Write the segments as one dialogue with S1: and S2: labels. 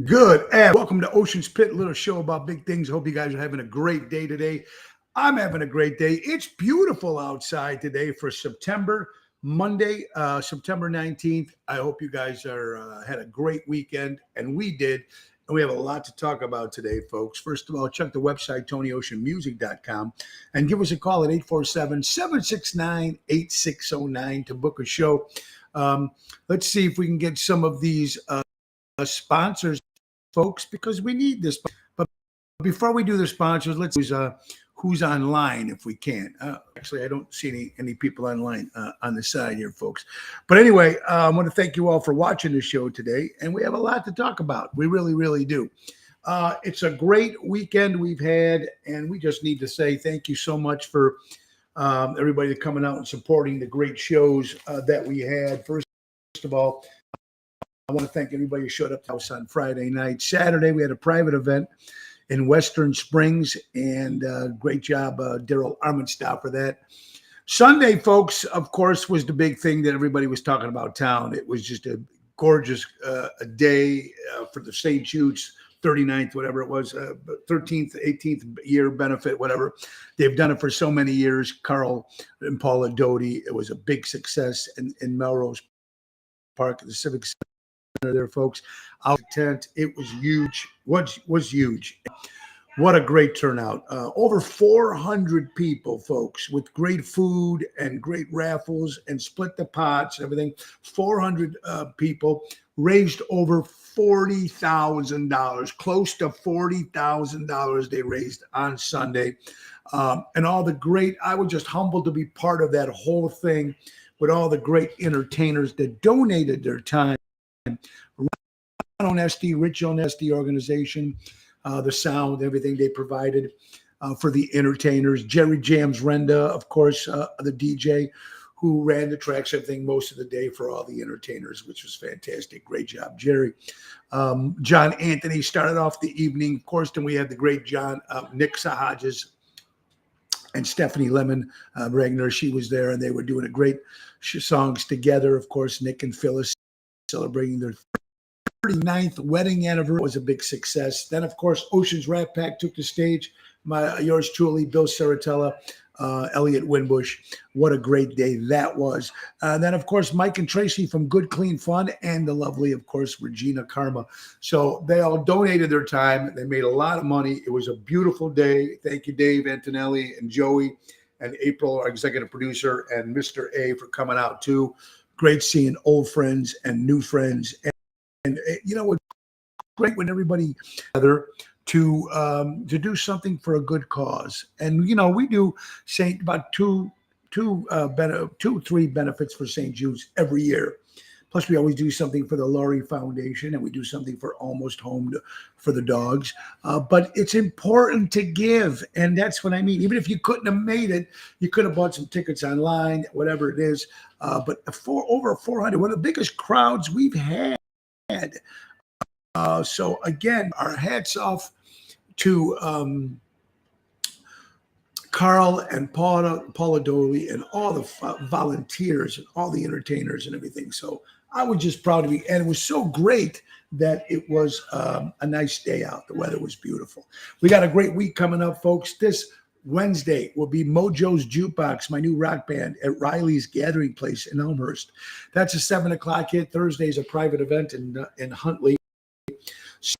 S1: Good. And welcome to Ocean's Pit, a little show about big things. Hope you guys are having a great day today. I'm having a great day. It's beautiful outside today for Monday, September 19th. I hope you guys are had a great weekend, and we did. And we have a lot to talk about today, folks. First of all, check the website, TonyOceanMusic.com, and give us a call at 847-769-8609 to book a show. Let's see if we can get some of these sponsors, folks, because we need this. But before we do the sponsors, let's use who's online if we can. Actually, I don't see any people online on the side here, folks. But anyway, I want to thank you all for watching the show today, and we have a lot to talk about. We really, really do. It's a great weekend we've had, and we just need to say thank you so much for everybody coming out and supporting the great shows that we had. First of all, I want to thank everybody who showed up to us on Friday night. Saturday, we had a private event in Western Springs, and great job, Daryl Armenstow, for that. Sunday, folks, of course, was the big thing that everybody was talking about town. It was just a gorgeous day for the St. Jude's 39th, whatever it was, 13th, 18th year benefit, whatever. They've done it for so many years. Carl and Paula Doty. It was a big success in Melrose Park at the Civic Center there, folks. Out of tent, it was huge. Was huge. What a great turnout. Over 400 people, folks, with great food and great raffles and split the pots, everything. 400 people, raised over $40,000, close to $40,000 they raised on Sunday. And all the great, I was just humbled to be part of that whole thing with all the great entertainers that donated their time. Rich Onesti organization, the sound, everything they provided for the entertainers. Jerry Jams Renda, of course, the DJ who ran the tracks, everything most of the day for all the entertainers, which was fantastic. Great job, Jerry. John Anthony started off the evening. Of course, then we had the great Nick Sahajas and Stephanie Lemon Regner. She was there, and they were doing a great songs together. Of course, Nick and Phyllis celebrating their 39th wedding anniversary was a big success. Then, of course, Ocean's Rat Pack took the stage. Yours truly, Bill Saratella, Elliot Winbush. What a great day that was. Then, of course, Mike and Tracy from Good Clean Fun, and the lovely, of course, Regina Karma. So they all donated their time. They made a lot of money. It was a beautiful day. Thank you, Dave Antonelli and Joey and April, our executive producer, and Mr. A for coming out too. Great seeing old friends and new friends. And you know, it's great when everybody together to do something for a good cause. And you know, we do about two, three benefits for St. Jude's every year. Plus, we always do something for the Laurie Foundation, and we do something for Almost Home for the dogs. But it's important to give, and that's what I mean. Even if you couldn't have made it, you could have bought some tickets online, whatever it is. But over 400, one of the biggest crowds we've had. So again, our hats off to Carl and Paula Doley and all the volunteers and all the entertainers and everything. So I was just proud to be, and it was so great that it was a nice day out. The weather was beautiful. We got a great week coming up, folks. This Wednesday will be Mojo's Jukebox, my new rock band, at Riley's Gathering Place in Elmhurst. That's a 7 o'clock hit. Thursday is a private event in Huntley. So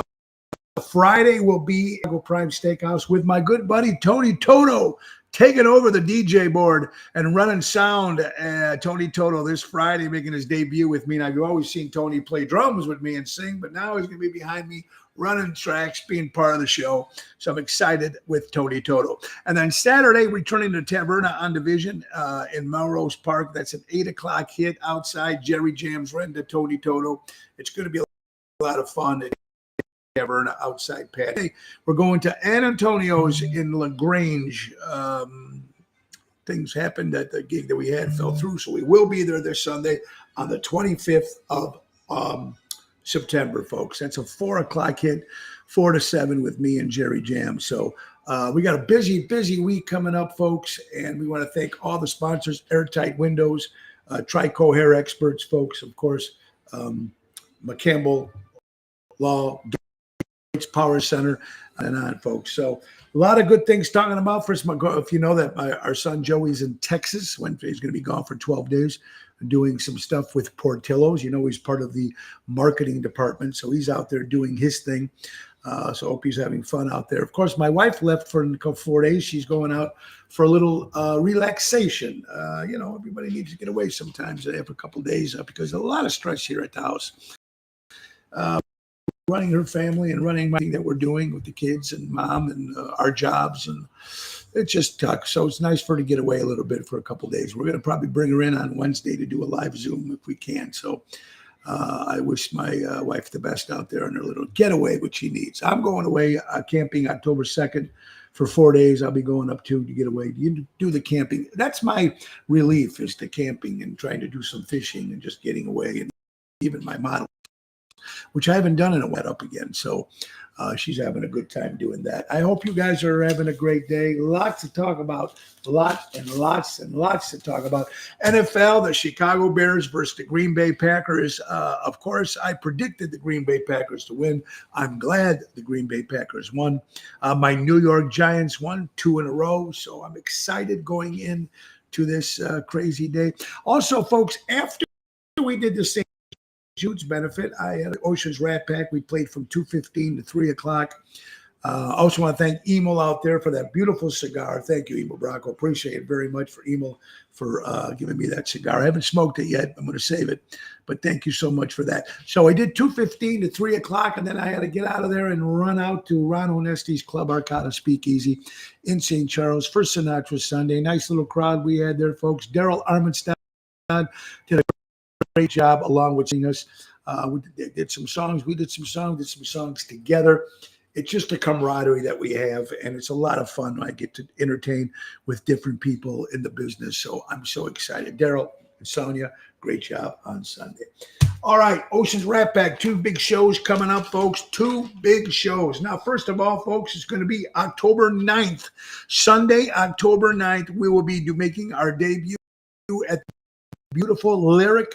S1: Friday will be Prime Steakhouse with my good buddy Tony Toto taking over the DJ board and running sound. Tony Toto this Friday making his debut with me. Now, you've always seen Tony play drums with me and sing, but now he's going to be behind me running tracks, being part of the show. So I'm excited with Tony Toto. And then Saturday, returning to Taverna on Division in Melrose Park. That's an 8 o'clock hit outside. Jerry Jams Renda, Tony Toto. It's going to be a lot of fun. Taverna outside pad. We're going to An Antonio's in LaGrange. Things happened at the gig that we had fell through, so we will be there this Sunday on the 25th of September, folks. That's a 4 o'clock hit, 4 to 7 with me and Jerry Jam. So we got a busy week coming up, folks, and we want to thank all the sponsors: Airtight Windows, Trico Hair Experts, folks, of course, McCampbell Law, Power Center, and on, folks. So a lot of good things talking about. First, if you know that our son Joey's in Texas, he's going to be gone for 12 days, doing some stuff with Portillo's. You know, he's part of the marketing department, so he's out there doing his thing. So I hope he's having fun out there. Of course, my wife left for 4 days. She's going out for a little relaxation. You know, everybody needs to get away sometimes after a couple of days because there's a lot of stress here at the house. Running her family and running everything that we're doing with the kids and mom and our jobs, and it's just tough. So it's nice for her to get away a little bit for a couple of days. We're going to probably bring her in on Wednesday to do a live Zoom if we can. So I wish my wife the best out there on her little getaway, which she needs. I'm going away camping October 2nd for 4 days. I'll be going up to get away. You do the camping. That's my relief, is the camping and trying to do some fishing and just getting away. And even my model, which I haven't done in a while, up again. So she's having a good time doing that. I hope you guys are having a great day. Lots to talk about. Lots to talk about. NFL, the Chicago Bears versus the Green Bay Packers. Of course, I predicted the Green Bay Packers to win. I'm glad the Green Bay Packers won. My New York Giants won 2 in a row. So I'm excited going in to this crazy day. Also, folks, after we did the same Jude's benefit, I had Ocean's Rat Pack. We played from 2:15 to 3 o'clock. I also want to thank Emil out there for that beautiful cigar. Thank you, Emil Bracco. Appreciate it very much for Emil for giving me that cigar. I haven't smoked it yet. I'm going to save it. But thank you so much for that. So I did 2:15 to 3 o'clock, and then I had to get out of there and run out to Ron Onesti's Club Arcada Speakeasy in St. Charles for Sinatra Sunday. Nice little crowd we had there, folks. Daryl Armenstein did a great job along with singing us. We did some songs. We did some songs together. It's just a camaraderie that we have, and it's a lot of fun. I get to entertain with different people in the business, so I'm so excited. Daryl and Sonia, great job on Sunday. All right, Ocean's Rat Pack, 2 big shows coming up, folks. 2 big shows. Now, first of all, folks, it's going to be October 9th. Sunday, October 9th, we will be making our debut at the beautiful Lyric.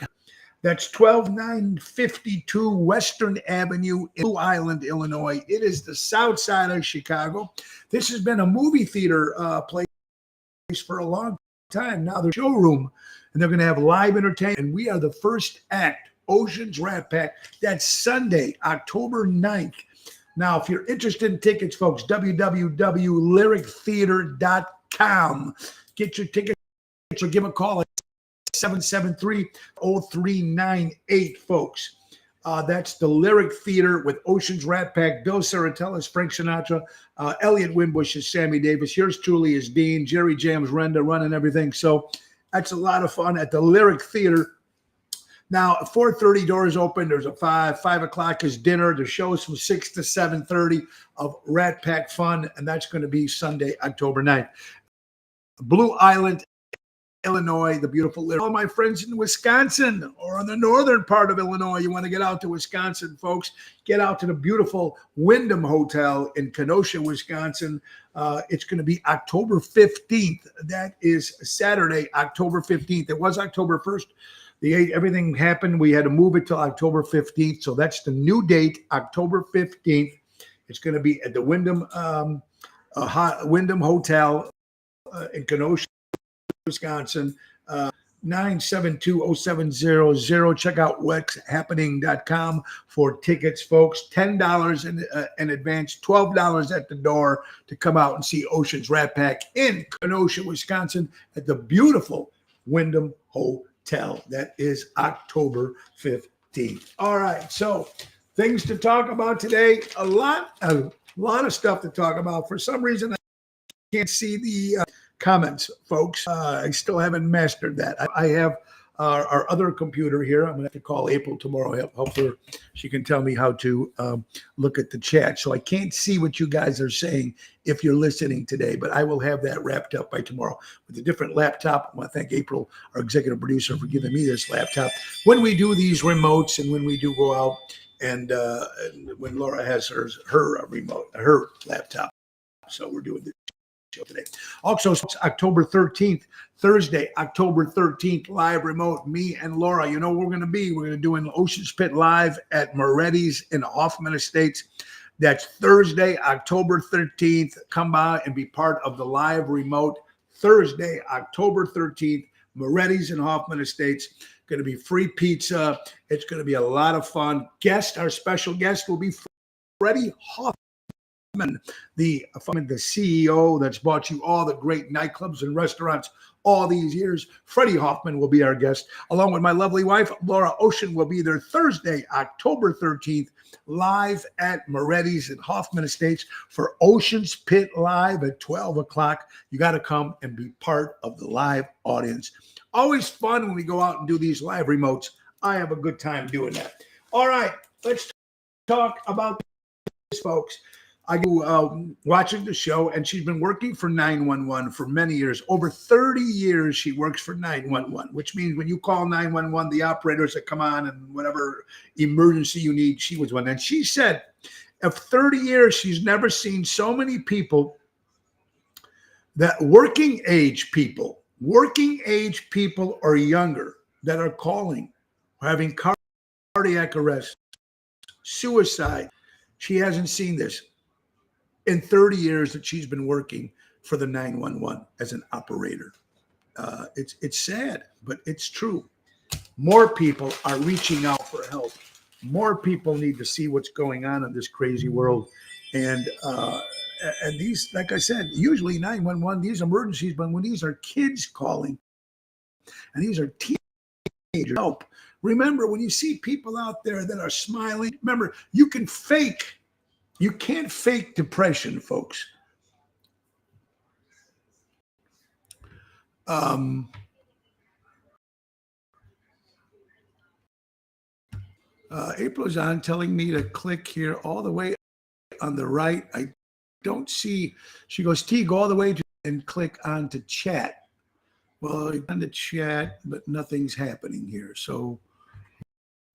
S1: That's 12952 Western Avenue in Blue Island, Illinois. It is the south side of Chicago. This has been a movie theater place for a long time. Now the showroom, and they're going to have live entertainment. And we are the first act, Ocean's Rat Pack. That's Sunday, October 9th. Now, if you're interested in tickets, folks, www.lyrictheater.com. Get your tickets or give a call at 773-0398, folks. That's the Lyric Theater with Ocean's Rat Pack, Bill Saratellis, Frank Sinatra, Elliot Wimbush is Sammy Davis. Yours truly is Dean, Jerry Jams, Renda running everything. So that's a lot of fun at the Lyric Theater. Now, 4:30 doors open. There's a 5 o'clock is dinner. The show's from 6 to 7:30 of Rat Pack fun, and that's going to be Sunday, October 9th. Blue Island, Illinois, the beautiful All my friends in Wisconsin or in the northern part of Illinois, you want to get out to Wisconsin, folks, get out to the beautiful Wyndham Hotel in Kenosha, Wisconsin. It's going to be October 15th. That is Saturday, October 15th. It was October 1st. Everything happened. We had to move it till October 15th. So that's the new date, October 15th. It's going to be at the Wyndham Hotel in Kenosha, Wisconsin, 972-0700. Check out whatshappening.com for tickets, folks. $10 in advance, $12 at the door to come out and see Ocean's Rat Pack in Kenosha, Wisconsin at the beautiful Wyndham Hotel. That is October 15th. All right, so things to talk about today. A lot of stuff to talk about. For some reason, I can't see the comments, folks. I still haven't mastered that. I have our other computer here. I'm going to have to call April tomorrow. Help her. She can tell me how to look at the chat. So I can't see what you guys are saying if you're listening today, but I will have that wrapped up by tomorrow with a different laptop. I want to thank April, our executive producer, for giving me this laptop. When we do these remotes and when we do go out and when Laura has her remote, her laptop. So we're doing this today. Also, October 13th, Thursday, October 13th, live remote, me and Laura. You know where we're going to be. We're going to do an Ocean's Pit live at Moretti's in Hoffman Estates. That's Thursday, October 13th. Come by and be part of the live remote. Thursday, October 13th, Moretti's and Hoffman Estates. Going to be free pizza. It's going to be a lot of fun. Our special guest will be Freddie Hoffman, the CEO that's bought you all the great nightclubs and restaurants all these years. Freddie Hoffman will be our guest, along with my lovely wife, Laura Ocean, will be there Thursday, October 13th, live at Moretti's and Hoffman Estates for Ocean's Pit Live at 12 o'clock. You got to come and be part of the live audience. Always fun when we go out and do these live remotes. I have a good time doing that. All right, let's talk about this, folks. I go watching the show, and she's been working for 911 for many years. Over 30 years, she works for 911, which means when you call 911, the operators that come on and whatever emergency you need, she was one. And she said, of 30 years, she's never seen so many people, that working age people or younger, that are calling, having cardiac arrest, suicide. She hasn't seen this in 30 years that she's been working for the 911 as an operator. It's sad, but it's true. More people are reaching out for help. More people need to see what's going on in this crazy world. And these, like I said, usually 911, these emergencies, but when these are kids calling and these are teenagers, help. Remember, when you see people out there that are smiling, remember, you can't fake depression, folks. April's on telling me to click here all the way on the right. I don't see. She goes, T, go all the way and click on to chat. Well, on the chat, but nothing's happening here. So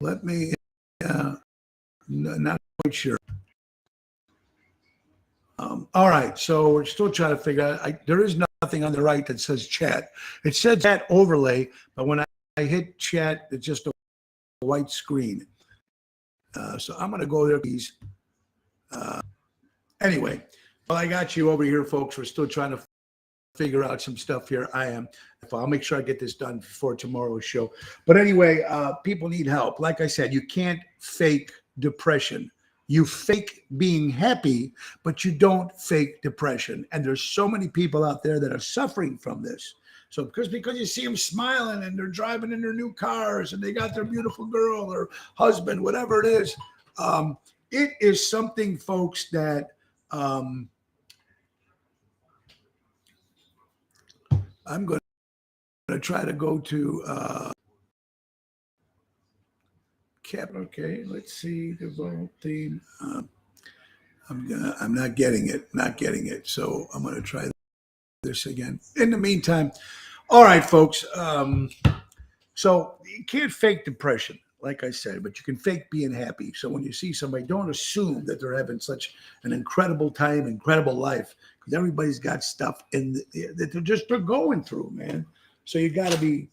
S1: let me, not quite sure. All right, so we're still trying to figure out. There is nothing on the right that says chat. It says chat overlay, but when I hit chat, it's just a white screen. So I'm going to go there, please. Anyway, well, I got you over here, folks. We're still trying to figure out some stuff here. I am. I'll make sure I get this done before tomorrow's show. But anyway, people need help. Like I said, you can't fake depression. You fake being happy, but you don't fake depression. And there's so many people out there that are suffering from this. So because you see them smiling and they're driving in their new cars and they got their beautiful girl or husband, whatever it is something, folks, that I'm going to try to go to okay, let's see the vote theme. I'm not getting it. So I'm going to try this again. In the meantime, all right, folks. So you can't fake depression, like I said, but you can fake being happy. So when you see somebody, don't assume that they're having such an incredible time, incredible life, because everybody's got stuff that they're going through, man. So you gotta be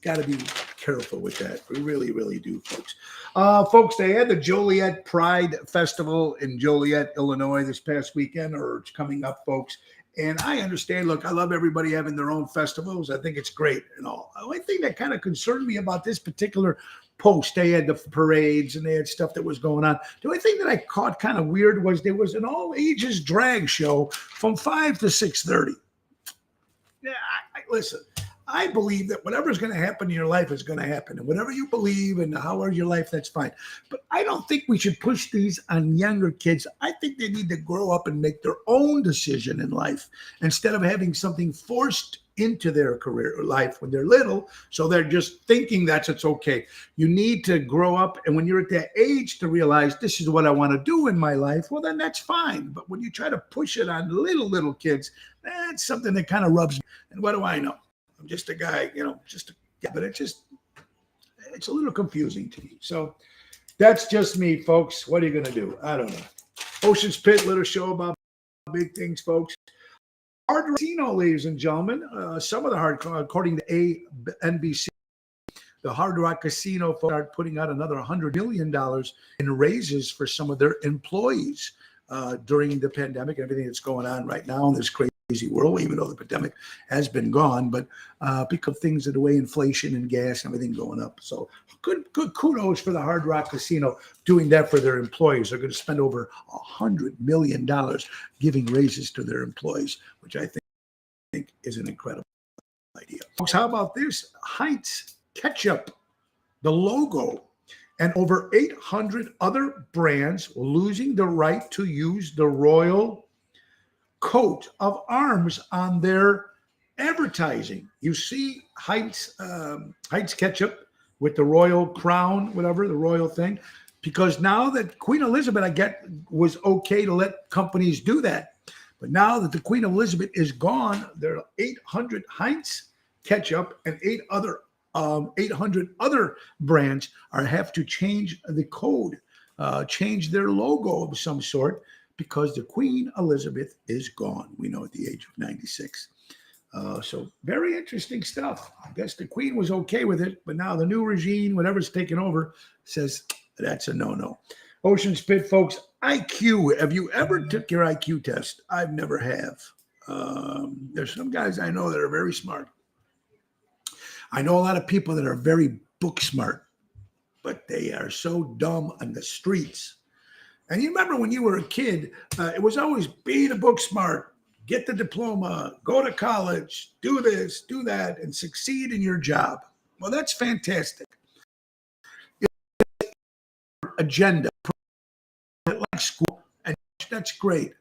S1: careful with that. We really, really do, folks. Folks, they had the Joliet Pride Festival in Joliet, Illinois this past weekend, or it's coming up, folks. And I understand, look, I love everybody having their own festivals. I think it's great and all. The only thing that kind of concerned me about this particular post, they had the parades and they had stuff that was going on. The only thing that I caught kind of weird was there was an all ages drag show from 5 to 6:30. Yeah, listen. I believe that whatever's going to happen in your life is going to happen. And whatever you believe and how are your life, that's fine. But I don't think we should push these on younger kids. I think they need to grow up and make their own decision in life instead of having something forced into their career or life when they're little. So they're just thinking it's okay. You need to grow up. And when you're at that age to realize this is what I want to do in my life, well, then that's fine. But when you try to push it on little kids, that's something that kind of rubs me. And what do I know? I'm just a guy, but it's a little confusing to me. So that's just me, folks. What are you going to do? I don't know. Ocean's Pit, little show about big things, folks. Hard Rock Casino, ladies and gentlemen. Some of the according to NBC, the Hard Rock Casino folks are putting out another $100 million in raises for some of their employees. during the pandemic and everything that's going on right now in this crazy world, even though the pandemic has been gone, but because of things of the way inflation and gas and everything going up. So good kudos for the Hard Rock Casino doing that for their employees. They're going to spend over $100 million giving raises to their employees, which I think is an incredible idea. Folks, how about this? Heinz Ketchup, the logo, and over 800 other brands losing the right to use the royal coat of arms on their advertising. You see Heinz Ketchup with the royal crown, whatever, the royal thing, because now that Queen Elizabeth, I get, was okay to let companies do that. But now that the Queen Elizabeth is gone, there are 800 Heinz Ketchup and 800 other brands have to change the code, change their logo of some sort, because the Queen Elizabeth is gone. We know at the age of 96. So very interesting stuff. I guess the Queen was okay with it, but now the new regime, whatever's taken over, says that's a no-no. Ocean Spit, folks, IQ. Have you ever took your IQ test? I've never have. There's some guys I know that are very smart. I know a lot of people that are very book smart, but they are so dumb on the streets. And you remember when you were a kid, it was always be the book smart, get the diploma, go to college, do this, do that, and succeed in your job. Well, that's fantastic. Agenda, like school, and that's great.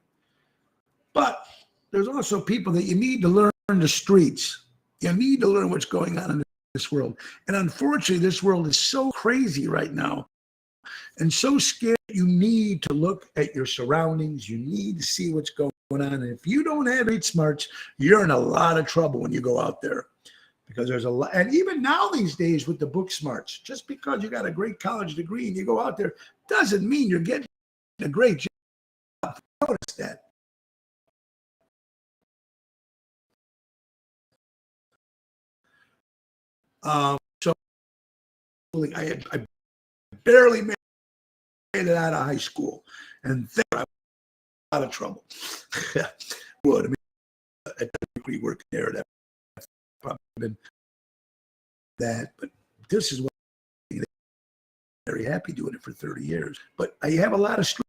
S1: But there's also people that you need to learn the streets. You need to learn what's going on in this world. And unfortunately, this world is so crazy right now and so scared. You need to look at your surroundings. You need to see what's going on. And if you don't have street smarts, you're in a lot of trouble when you go out there, because there's a lot. And even now these days with the book smarts, just because you got a great college degree and you go out there doesn't mean you're getting a great job. Notice that. So I barely made it out of high school, and there I was out of trouble. Would I mean, a degree working there, that probably been that, but this is what I'm very happy doing it for 30 years. But I have a lot of street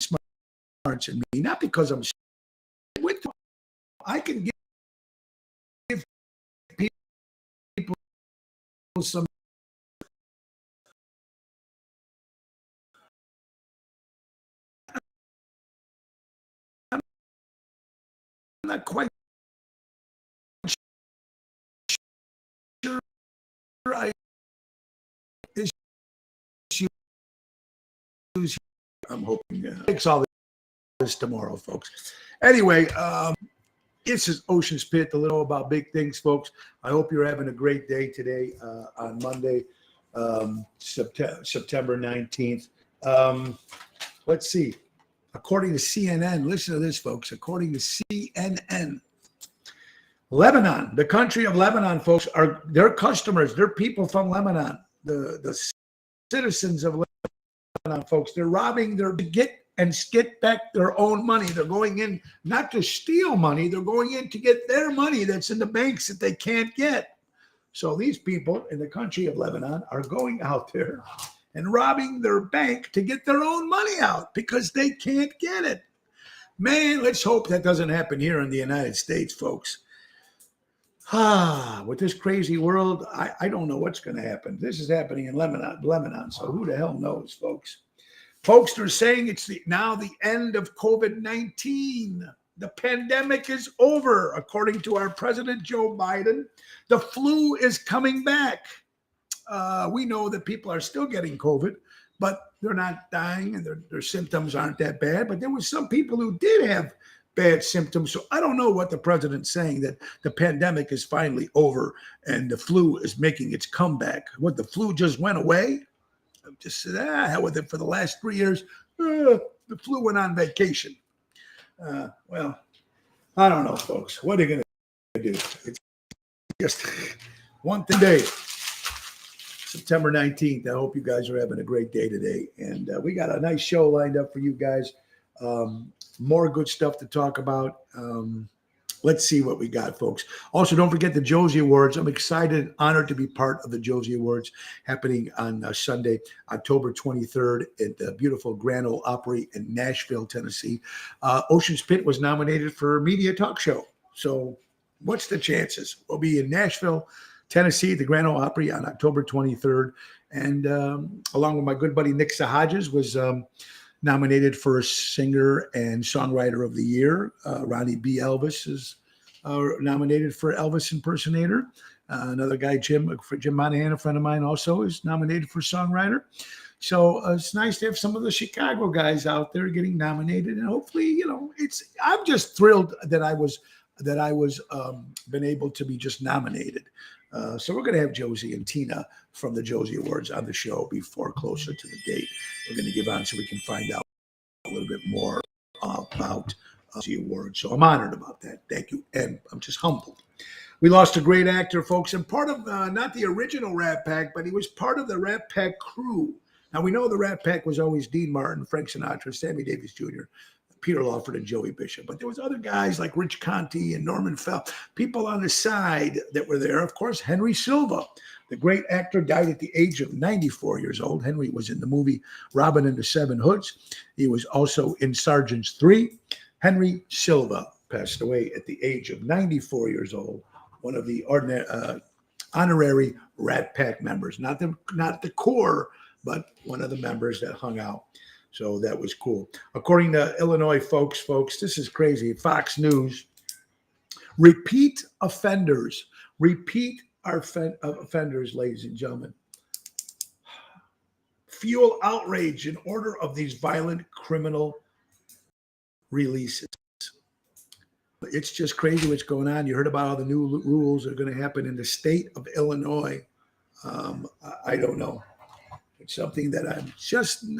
S1: smarts in me, not because I'm with them. I can give people some. I'm not quite sure I use. I'm hoping fix all this tomorrow, folks. Anyway, this is Ocean Spit, a little about big things, folks. I hope you're having a great day today on Monday, September 19th. Let's see. According to CNN, listen to this, folks. According to CNN, Lebanon, the country of Lebanon, folks, are their customers. They're people from Lebanon, the citizens of Lebanon, folks. They're robbing their get back their own money. They're going in not to steal money. They're going in to get their money that's in the banks that they can't get. So these people in the country of Lebanon are going out there and robbing their bank to get their own money out because they can't get it. Man, let's hope that doesn't happen here in the United States, folks. With this crazy world, I don't know what's going to happen. This is happening in Lebanon, so who the hell knows, folks? Folks, they're saying it's now the end of COVID-19. The pandemic is over, according to our President Joe Biden. The flu is coming back. We know that people are still getting COVID, but they're not dying and their symptoms aren't that bad. But there were some people who did have bad symptoms. So I don't know what the president's saying, that the pandemic is finally over and the flu is making its comeback. What, the flu just went away? I just said, hell with it for the last 3 years. The flu went on vacation. Well, I don't know, folks. What are you going to do? It's just one thing a day. September 19th. I hope you guys are having a great day today. And we got a nice show lined up for you guys. More good stuff to talk about. Let's see what we got, folks. Also, don't forget the Josie Awards. I'm excited and honored to be part of the Josie Awards happening on Sunday, October 23rd at the beautiful Grand Ole Opry in Nashville, Tennessee. Ocean's Pit was nominated for Media Talk Show. So what's the chances? We'll be in Nashville, Tennessee, at the Grand Ole Opry on October 23rd. And along with my good buddy Nick Sahajas was nominated for Singer and Songwriter of the Year. Ronnie B. Elvis is nominated for Elvis Impersonator. Another guy, Jim Monahan, a friend of mine, also is nominated for Songwriter. So it's nice to have some of the Chicago guys out there getting nominated, and hopefully, I'm just thrilled that I was been able to be just nominated. So we're going to have Josie and Tina from the Josie Awards on the show before closer to the date. We're going to give on so we can find out a little bit more about Josie Awards. So I'm honored about that. Thank you. And I'm just humbled. We lost a great actor, folks, and part of not the original Rat Pack, but he was part of the Rat Pack crew. Now, we know the Rat Pack was always Dean Martin, Frank Sinatra, Sammy Davis Jr., Peter Lawford, and Joey Bishop. But there was other guys like Rich Conte and Norman Fell, people on the side that were there. Of course, Henry Silva, the great actor, died at the age of 94 years old. Henry was in the movie Robin and the Seven Hoods. He was also in Sergeants 3. Henry Silva passed away at the age of 94 years old, one of the honorary Rat Pack members, not the core, but one of the members that hung out. So that was cool. According to Illinois folks, this is crazy. Fox News, repeat offenders, ladies and gentlemen, fuel outrage in order of these violent criminal releases. It's just crazy what's going on. You heard about all the new rules that are going to happen in the state of Illinois. I don't know. It's something that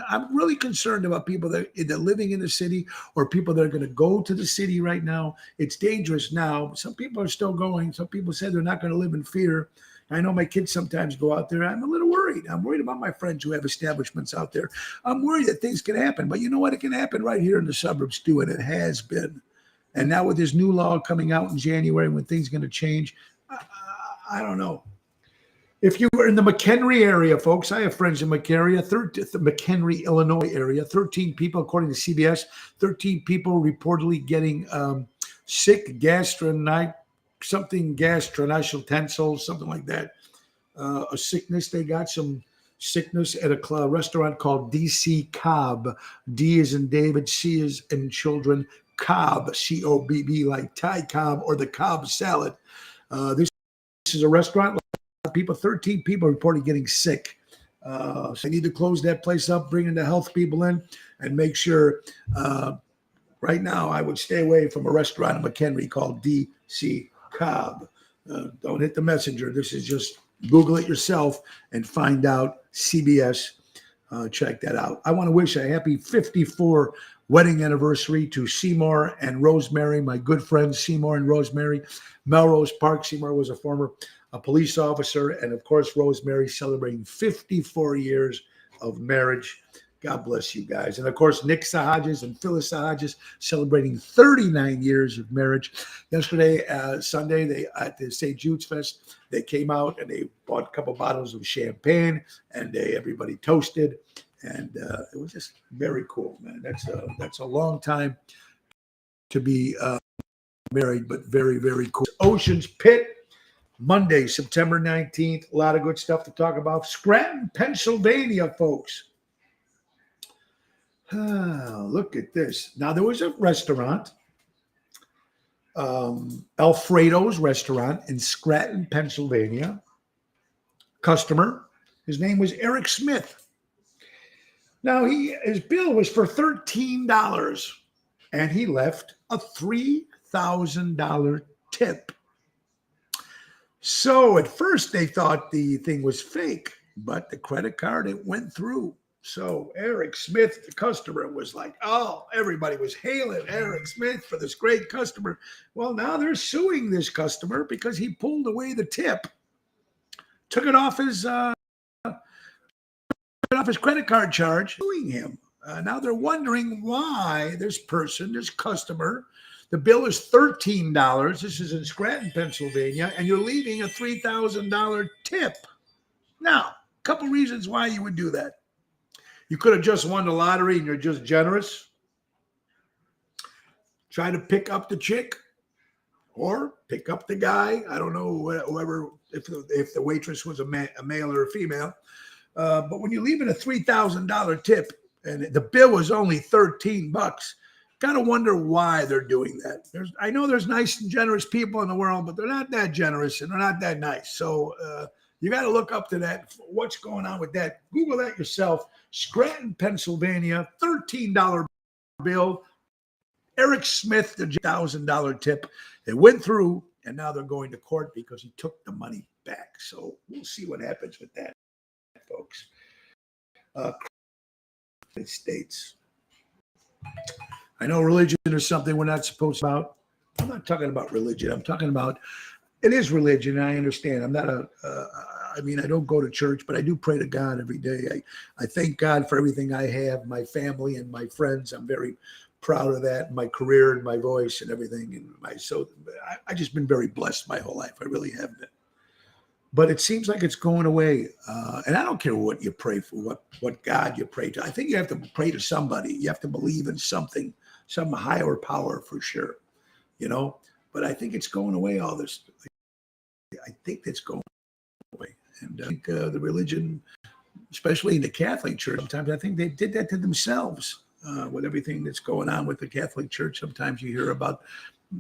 S1: I'm really concerned about, people that are living in the city or people that are going to go to the city right now. It's dangerous now. Some people are still going. Some people said they're not going to live in fear. I know my kids sometimes go out there. I'm a little worried. I'm worried about my friends who have establishments out there. I'm worried that things can happen. But you know what? It can happen right here in the suburbs too, and it has been. And now with this new law coming out in January, when things are going to change, I don't know. If you were in the McHenry area, folks, I have friends in McHenry, Illinois area, 13 people, according to CBS, 13 people reportedly getting sick, gastrointestinal tensils, something like that. A sickness. They got some sickness at a restaurant called DC Cobb. D is in David, C is in children, Cobb, C-O-B-B, like Thai Cobb or the Cobb salad. This is a restaurant. 13 people reported getting sick. So they need to close that place up, bring in the health people in, and make sure. Right now, I would stay away from a restaurant in McHenry called DC Cobb. Don't hit the messenger. This is just Google it yourself and find out. CBS, check that out. I want to wish a happy 54 wedding anniversary to Seymour and Rosemary, my good friends Seymour and Rosemary. Melrose Park. Seymour was a police officer, and of course, Rosemary celebrating 54 years of marriage. God bless you guys. And of course, Nick Sahajas and Phyllis Sahajas celebrating 39 years of marriage. Yesterday, Sunday, at the St. Jude's Fest, they came out and they bought a couple bottles of champagne, and everybody toasted. And it was just very cool, man. That's a long time to be married, but very, very cool. Ocean's Pit, Monday, September 19th. A lot of good stuff to talk about. Scranton, Pennsylvania, folks. Look at this. Now, there was a restaurant, Alfredo's restaurant in Scranton, Pennsylvania. Customer, his name was Eric Smith. Now, his bill was for $13, and he left a $3,000 tip. So at first they thought the thing was fake, but the credit card, it went through. So Eric Smith, the customer, was like, oh, everybody was hailing Eric Smith for this great customer. Well, now they're suing this customer because he pulled away the tip, took it off his off his credit card charge, suing him. Now they're wondering why this customer, the bill is $13. This is in Scranton, Pennsylvania, and you're leaving a $3,000 tip. Now, a couple reasons why you would do that. You could have just won the lottery and you're just generous. Try to pick up the chick or pick up the guy. I don't know whoever, if the waitress was a male or a female. But when you're leaving a $3,000 tip and the bill was only $13, got to wonder why they're doing that. I know there's nice and generous people in the world, but they're not that generous and they're not that nice. So you got to look up to that. What's going on with that? Google that yourself. Scranton, Pennsylvania, $13 bill. Eric Smith, the $1,000 tip. They went through, and now they're going to court because he took the money back. So we'll see what happens with that, folks. States. I know religion is something we're not supposed to about. I'm not talking about religion. I'm talking about, it is religion. I understand. I'm not I don't go to church, but I do pray to God every day. I thank God for everything I have, my family and my friends. I'm very proud of that, my career and my voice and everything. And I just been very blessed my whole life. I really have been. But it seems like it's going away. And I don't care what you pray for, what God you pray to. I think you have to pray to somebody. You have to believe in something, some higher power for sure, But I think it's going away, all this. I think it's going away. And I think the religion, especially in the Catholic Church, sometimes I think they did that to themselves with everything that's going on with the Catholic Church. Sometimes you hear about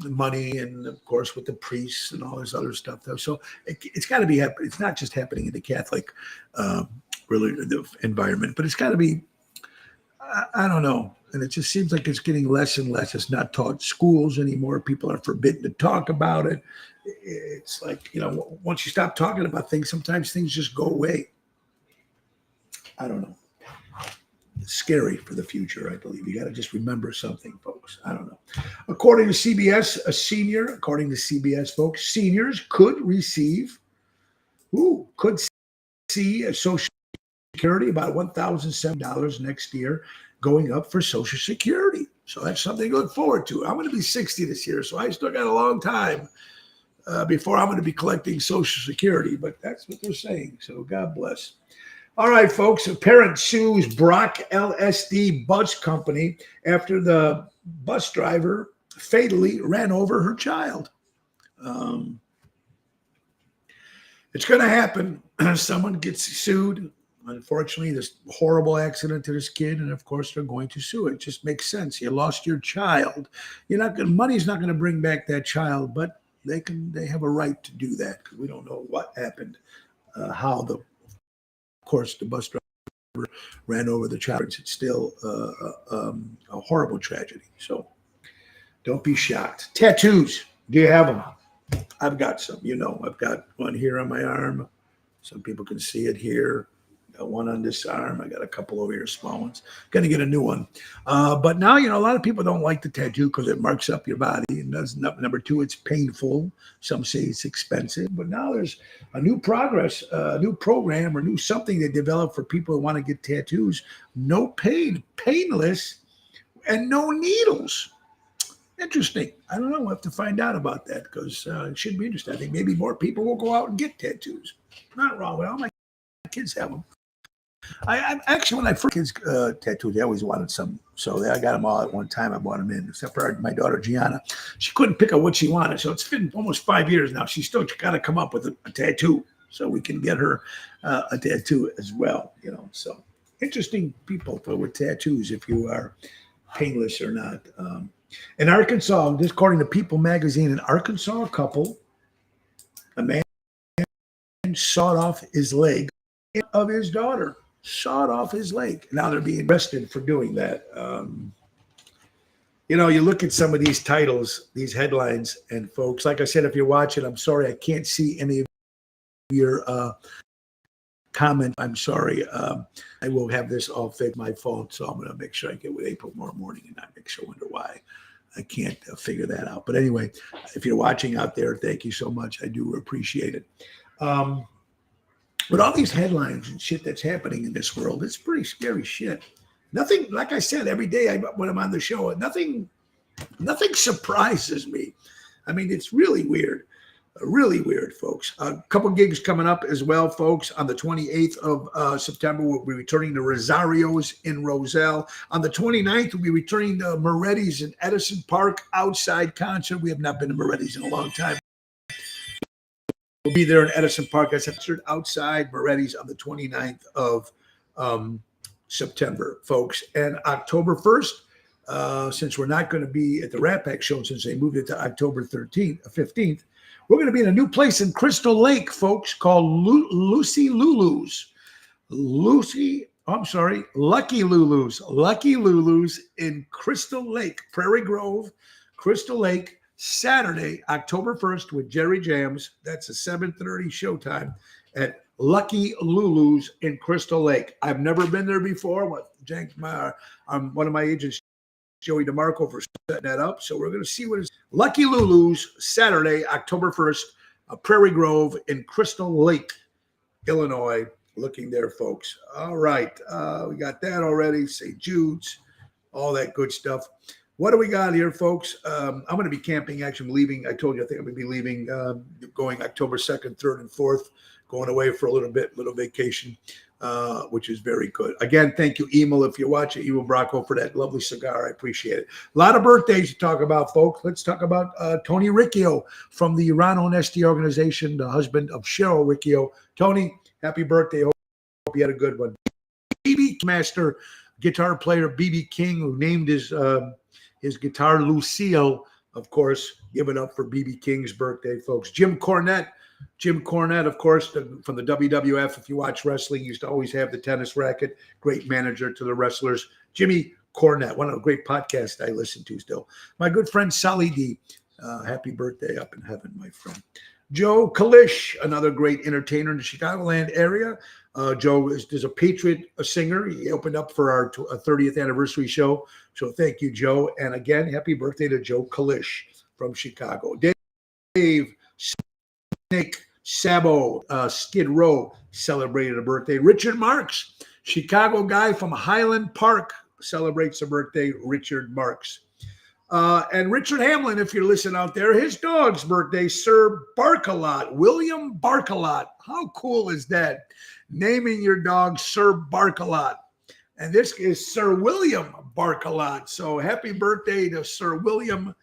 S1: money and, of course, with the priests and all this other stuff. So it's got to be happening. It's not just happening in the Catholic environment, but it's got to be, I don't know. And it just seems like it's getting less and less. It's not taught in schools anymore. People are forbidden to talk about it. It's like, once you stop talking about things, sometimes things just go away. I don't know. It's scary for the future, I believe. You got to just remember something, folks. I don't know. According to CBS, folks, seniors could see a Social Security, about $1,007 next year, going up for Social Security. So that's something to look forward to. I'm going to be 60 this year, so I still got a long time before I'm going to be collecting Social Security, but that's what they're saying. So God bless. All right, folks, a parent sues Brock LSD bus company after the bus driver fatally ran over her child. It's going to happen. Someone gets sued. Unfortunately, this horrible accident to this kid, and of course, they're going to sue. It just makes sense. You lost your child. Money's not going to bring back that child, but they have a right to do that because we don't know what happened, of course, the bus driver ran over the child. It's still a horrible tragedy. So don't be shocked. Tattoos. Do you have them? I've got some. I've got one here on my arm. Some people can see it here. Got one on this arm. I got a couple over here, small ones. Going to get a new one. But now, a lot of people don't like the tattoo because it marks up your body. And number two, it's painful. Some say it's expensive. But now there's a new progress, a new program or new something they developed for people who want to get tattoos. No pain, painless, and no needles. Interesting. I don't know. We'll have to find out about that because it should be interesting. I think maybe more people will go out and get tattoos. Not wrong with all my kids have them. I actually, when I first kids tattoos, they always wanted some. So I got them all at one time. I bought them in, except for my daughter, Gianna. She couldn't pick out what she wanted. So it's been almost 5 years now. She's still got to come up with a tattoo so we can get her a tattoo as well. So interesting people with tattoos, if you are painless or not. In Arkansas, this according to People magazine, an Arkansas couple, a man sawed off his leg of his daughter. Sawed off his leg. Now they're being arrested for doing that. You look at some of these titles, these headlines, and folks, like I said, if you're watching, I'm sorry, I can't see any of your comment. I'm sorry. I will have this all fixed, my fault, so I'm going to make sure I get with April tomorrow morning and not make sure wonder why I can't figure that out. But anyway, if you're watching out there, thank you so much. I do appreciate it. With all these headlines and shit that's happening in this world, it's pretty scary shit. Nothing, like I said, every day when I'm on the show, nothing surprises me. I mean, it's really weird. Really weird, folks. A couple gigs coming up as well, folks. On the 28th of September, we'll be returning to Rosario's in Roselle. On the 29th, we'll be returning to Moretti's in Edison Park outside concert. We have not been to Moretti's in a long time. We'll be there in Edison Park. That's concert outside Moretti's on the 29th of September, folks. And October 1st, since we're not going to be at the Rat Pack show since they moved it to October 15th, we're going to be in a new place in Crystal Lake, folks, called Lucky Lulu's. Lucky Lulu's in Crystal Lake, Prairie Grove, Crystal Lake, Saturday, October 1st with Jerry Jams. That's a 7:30 showtime at Lucky Lulu's in Crystal Lake. I've never been there before. One of my agents, Joey DeMarco, for setting that up. So we're going to see what is Lucky Lulu's Saturday, October 1st, Prairie Grove in Crystal Lake, Illinois. Looking there, folks. All right. We got that already. St. Jude's, all that good stuff. What do we got here, folks? I'm going to be camping. Actually, I'm leaving. I told you I think I'm going to be leaving, going October 2nd, 3rd, and 4th, going away for a little vacation. Which is very good. Again, thank you, Emil, if you're watching, Emil Bracco, for that lovely cigar. I appreciate it. A lot of birthdays to talk about, folks. Let's talk about Tony Riccio from the Rano Nesti organization, the husband of Cheryl Riccio. Tony, happy birthday. Hope you had a good one. BB Master, guitar player B.B. King, who named his guitar Lucille, of course. Give it up for B.B. King's birthday, folks. Jim Cornette, of course, from the WWF. If you watch wrestling, used to always have the tennis racket. Great manager to the wrestlers. Jimmy Cornette, one of the great podcasts I listen to still. My good friend Sally D. Happy birthday up in heaven, my friend. Joe Kalish, another great entertainer in the Chicagoland area. Joe is a Patriot, a singer. He opened up for our 30th anniversary show. So thank you, Joe. And again, happy birthday to Joe Kalish from Chicago. Dave Snake Sabo, Skid Row, celebrated a birthday. Richard Marks, Chicago guy from Highland Park, celebrates a birthday. Richard Marks. And Richard Hamlin, if you're listening out there, his dog's birthday, Sir Barkalot, William Barkalot. How cool is that? Naming your dog Sir Barkalot. And this is Sir William Barkalot. So happy birthday to Sir William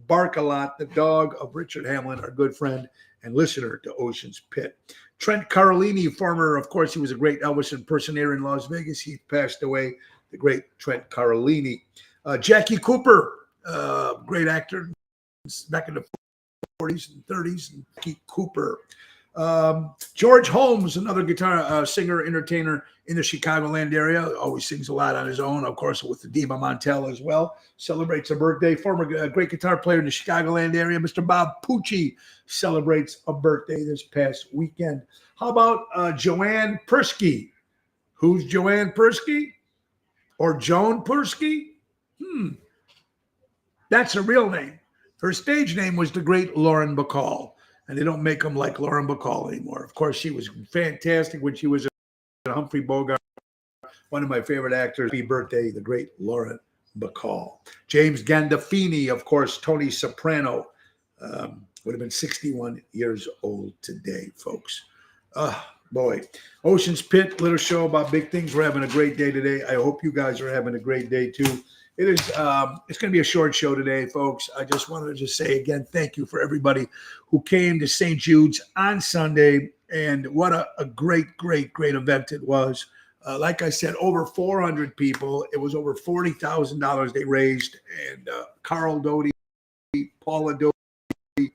S1: Barkalot, the dog of Richard Hamlin, our good friend and listener to Ocean's Pit. Trent Carlini, former, of course, he was a great Elvis impersonator in Las Vegas. He passed away, the great Trent Carlini. Jackie Cooper, great actor back in the 40s and 30s. And Jackie Cooper. George Holmes, another guitar singer, entertainer in the Chicagoland area, always sings a lot on his own, of course, with the Diva Montel as well. Celebrates a birthday. Former great guitar player in the Chicagoland area, Mr. Bob Pucci, celebrates a birthday this past weekend. How about Joanne Persky? Who's Joanne Persky? Or Joan Persky? That's her real name. Her stage name was the great Lauren Bacall. And they don't make them like Lauren Bacall anymore. Of course, she was fantastic when she was in Humphrey Bogart, one of my favorite actors. Happy birthday, the great Lauren Bacall. James Gandolfini, of course, Tony Soprano, would have been 61 years old today, folks. Boy. Ocean's Pit, little show about big things. We're having a great day today. I hope you guys are having a great day, too. It's going to be a short show today, folks. I just wanted to say again, thank you for everybody who came to St. Jude's on Sunday. And what a great event it was. Like I said, over 400 people. It was over $40,000 they raised. And Carl Doty, Paula Doty,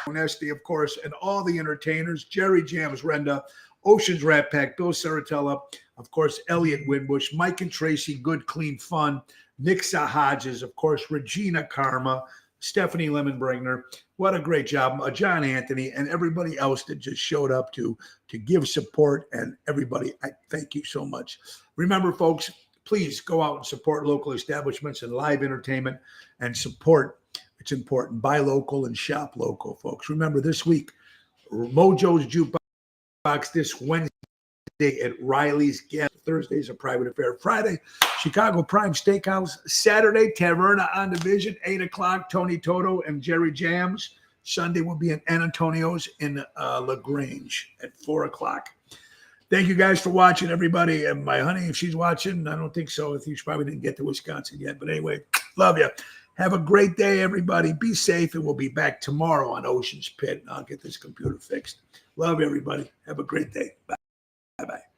S1: Nesti, of course, and all the entertainers, Jerry Jams Renda, Ocean's Rat Pack, Bill Saratella, of course, Elliot Winbush, Mike and Tracy, Good Clean Fun, Nixa Hodges, of course, Regina Karma, Stephanie Lemonbringer. What a great job. John Anthony and everybody else that just showed up to give support. And everybody, I thank you so much. Remember, folks, please go out and support local establishments and live entertainment and support. It's important. Buy local and shop local, folks. Remember, this week, Mojo's Jukebox box this Wednesday at Riley's Gas. Thursday's a private affair. Friday, Chicago Prime Steakhouse. Saturday, Taverna on Division, 8 o'clock, Tony Toto and Jerry Jams. Sunday will be in Antonio's in LaGrange at 4 o'clock. Thank you guys for watching, everybody. And my honey, if she's watching, I don't think so. She probably didn't get to Wisconsin yet. But anyway, love you. Have a great day, everybody. Be safe, and we'll be back tomorrow on Ocean's Pit. And I'll get this computer fixed. Love everybody. Have a great day. Bye. Bye-bye.